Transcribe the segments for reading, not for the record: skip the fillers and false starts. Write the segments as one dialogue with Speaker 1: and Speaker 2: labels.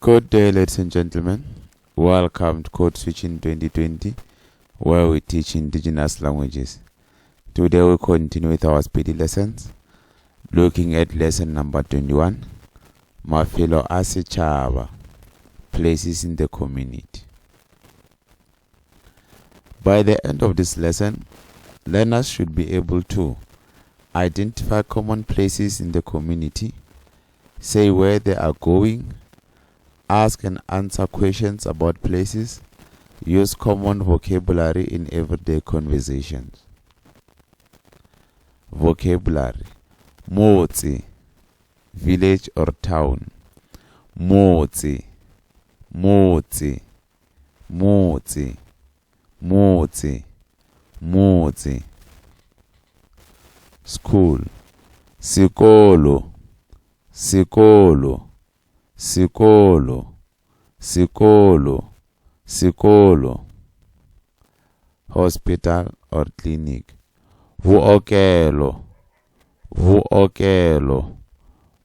Speaker 1: Good day, ladies and gentlemen. Welcome to Code Switching 2020, where we teach indigenous languages. Today we continue with our speedy lessons, looking at lesson number 21, Mafelo a Setšhaba, places in the community. By the end of this lesson, learners should be able to identify common places in the community, say where they are going, ask and answer questions about places, use common vocabulary in everyday conversations. Vocabulary: motse, village or town. Motse, motse, motse, motse, motse. School: sikolo, sikolo, sikolo, sikolo, sikolo. Hospital or clinic: vuokelo, vuokelo,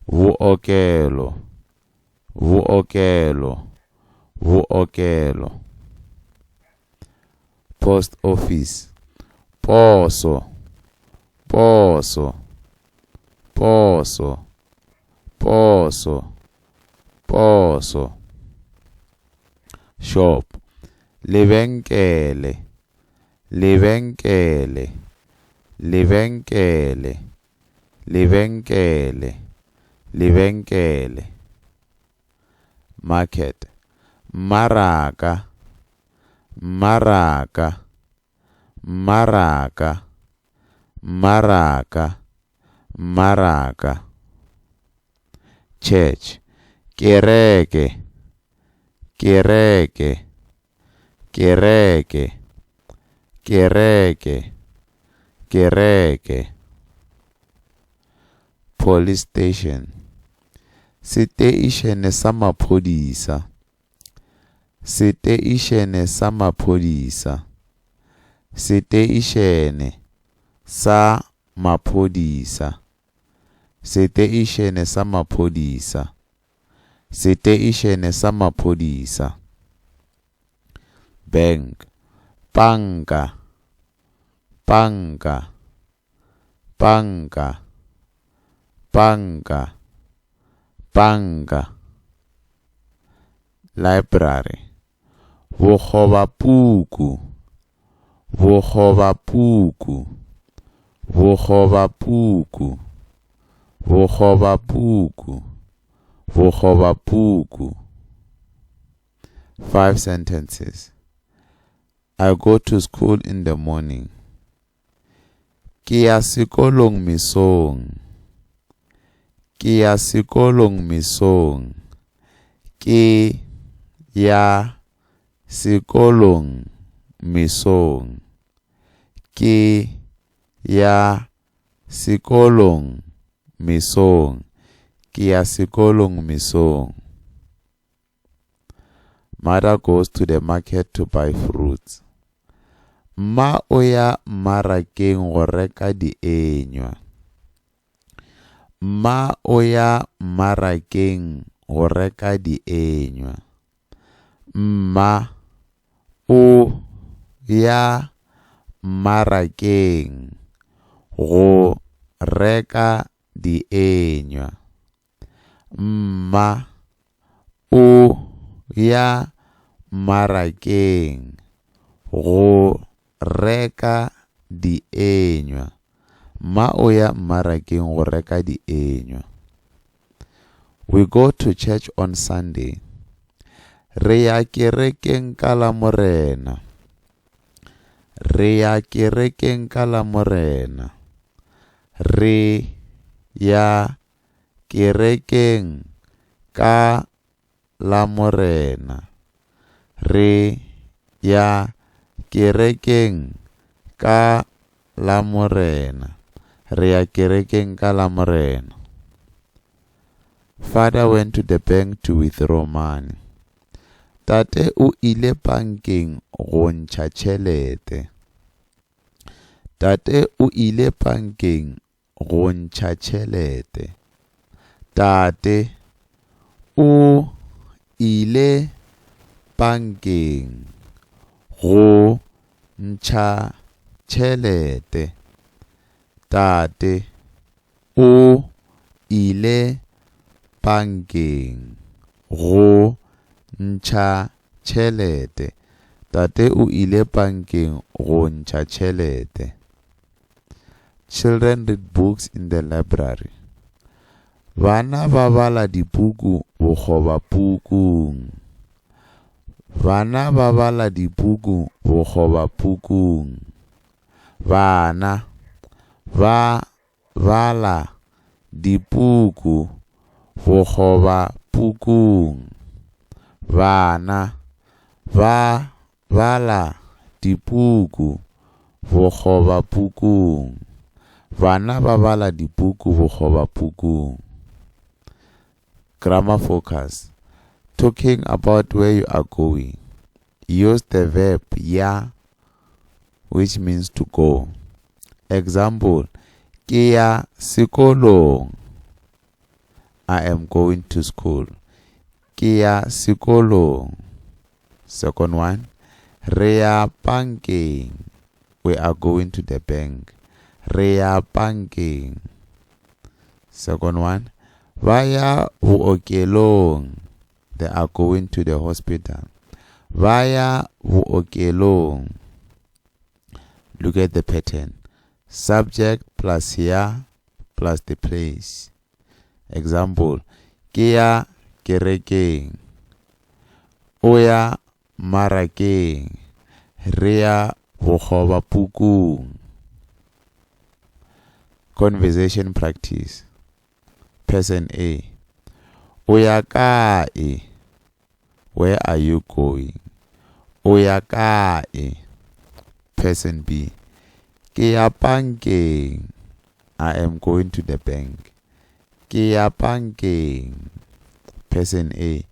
Speaker 1: vuokelo, vuokelo, vuokelo. Post office: poso, poso, poso, poso, poso. Shop: lebenkele, lebenkele, lebenkele, lebenkele, lebenkele. Market: maraka, maraka, maraka, maraka, maraka. Church: kereke, kereke, kereke, kereke, kereke. Police station: seteišene sa maphodisa, seteišene sa maphodisa, seteišene sa maphodisa, seteišene sa maphodisa, seteišene sa maphodisa. Bank: panka, panka, panka, panka, panka. Library: bokgobapuku, bokgobapuku, bokgobapuku, bokgobapuku, bokgobapuku. 5 sentences. I go to school in the morning. Ke ya sekolong mesong. Ke ya sekolong mesong. Ke ya sekolong mesong. Ke ya sekolong mesong. Ke ya sekolong mesong. Mother goes to the market to buy fruits. Ma o ya mmarakeng go reka dienywa. Ma o ya mmarakeng go reka dienywa. Mma o ya mmarakeng go reka dienywa. Mma o ya mmarakeng go reka dienywa. Ma o ya mmarakeng go reka dienywa. We go to church on Sunday. Re ya kerekeng ka Lamorena. Re ya kerekeng ka Lamorena. Re ya kerekeng ka Lamorena. Re ya kerekeng ka Lamorena. Re ya kerekeng ka Lamorena. Father went to the bank to withdraw money. Tate o ile bankeng go ntšha tšhelete. Tate o ile bankeng go ntšha tšhelete. Tate o ile bankeng go ntšha tšhelete. Tate o ile bankeng go ntšha tšhelete. Tate o ile bankeng go ntšha tšhelete. Children read books in the library. Bana ba bala dibuku bokgoba pukung. Bana ba bala dibuku bokgoba pukung. Bana ba bala dibuku bokgoba pukung. Bana ba bala dibuku bokgoba pukung. Bana ba bala dibuku bokgoba pukung. Grammar focus. Talking about where you are going. Use the verb ya, which means to go. Example, ke ya sekolong. I am going to school. Ke ya sekolong. Second one, re ya bankeng. We are going to the bank. Re ya bankeng. Second one, ba ya bookelong. They are going to the hospital. Ba ya bookelong. Look at the pattern. Subject plus ya plus the place. Example, ke ya kerekeng. O ya marakeng. Re ya bokgoba pukung. Conversation practice. Person A. O ya kae? Where are you going? O ya kae? Person B. Ke ya bankeng. I am going to the bank. Ke ya bankeng. Person A.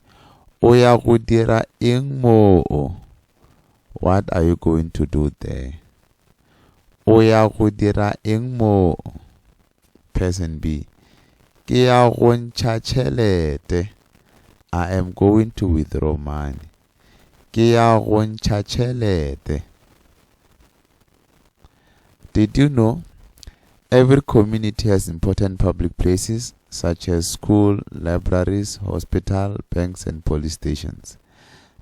Speaker 1: O ya go dira eng moo? What are you going to do there? O ya go dira eng moo? Person B. Ke ya go ntšha tšhelete. I am going to withdraw money. Ke ya go ntšha tšhelete. Did you know every community has important public places such as school, libraries, hospital, banks, and police stations?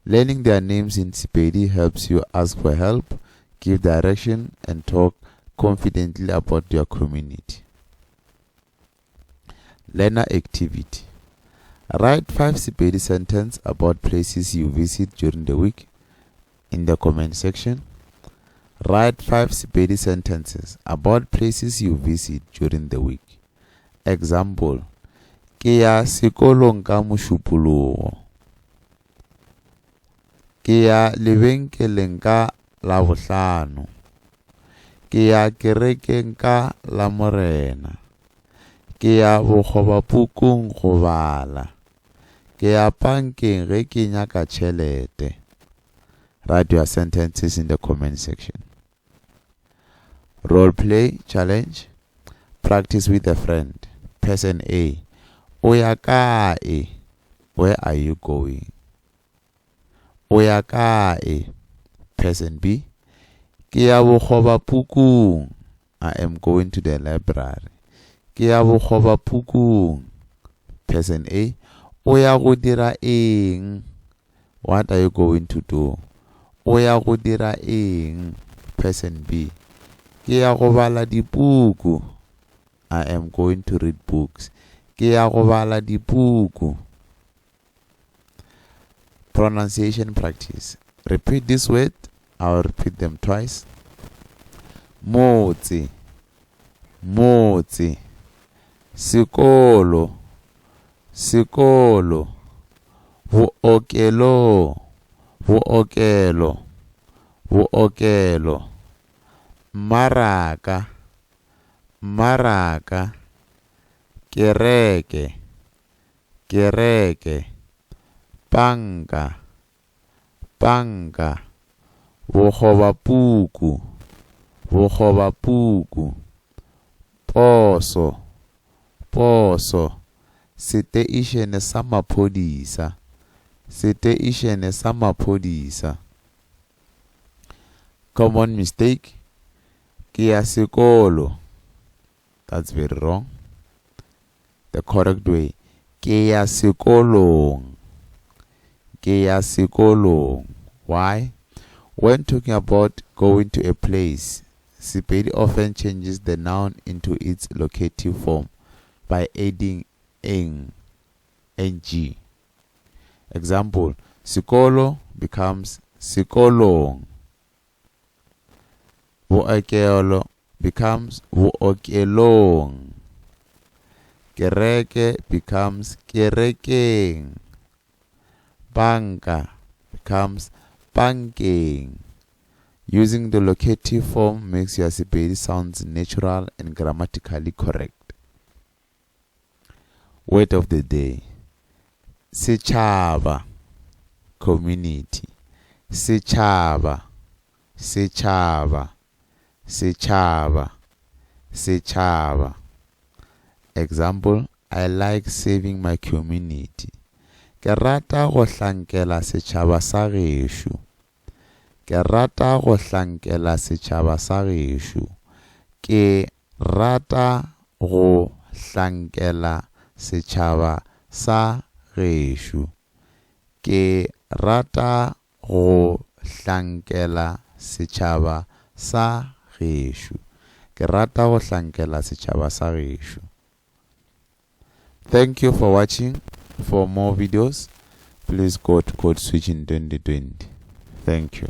Speaker 1: Learning their names in Sepedi helps you ask for help, give direction, and talk confidently about your community. Learner activity. Write 5 Sepedi sentences about places you visit during the week in the comment section. Write 5 Sepedi sentences about places you visit during the week. Example, ke ya sekolong ka mošupologo. Ke ya lebenkeleng ka Labohlano. Ke ya kerekeng ka Lamorena. Ke ya bokgoba pukung go bala. Ke ya bankeng ge ke nyaka tšhelete. Write your sentences in the comment section. Role play challenge. Practice with a friend. Person A. O ya kae? Where are you going? O ya kae? Person B. Ke ya bokgoba pukung. I am going to the library. Ke ya bokgoba pukung. Person A. O ya go dira eng? What are you going to do? O ya go dira eng? Person B. Ke ya go bala dibuku. I am going to read books. Ke ya go bala dibuku. Pronunciation practice. Repeat this word. I'll repeat them twice. Motse. Motse. Sekolo. Sekolo. Bookelo. Bookelo. Bookelo. Maraka. Maraka. Kereke. Kereke. Banka. Banka. Bokgoba puku. Bokgoba puku. Poso. Poso. Seteišene sa maphodisa. seteišene sa maphodisa. Common mistake, ke ya sekolo. That's very wrong. The correct way, ke ya sekolong. Ke ya sekolong. Why? When talking about going to a place, Sepedi often changes the noun into its locative form by adding ng. Example, sekolo becomes sekolong. Bookelo becomes bookelong. Kereke becomes kerekeng. Banka becomes bankeng. Using the locative form makes your Sepedi sounds natural and grammatically correct. Word of the day. Setšhaba, community. Setšhaba, setšhaba, setšhaba, setšhaba. Example, I like saving my community. Ke rata go hlankela setšhaba sa gešo. Ke rata go hlankela setšhaba sa gešo. Ke rata go hlankela setšhaba sa gešo. Ke rata go hlankela setšhaba sa gešo. Ke rata go hlankela setšhaba sa gešo. Thank you for watching. For more videos, please go to Code Switching 2020. Thank you.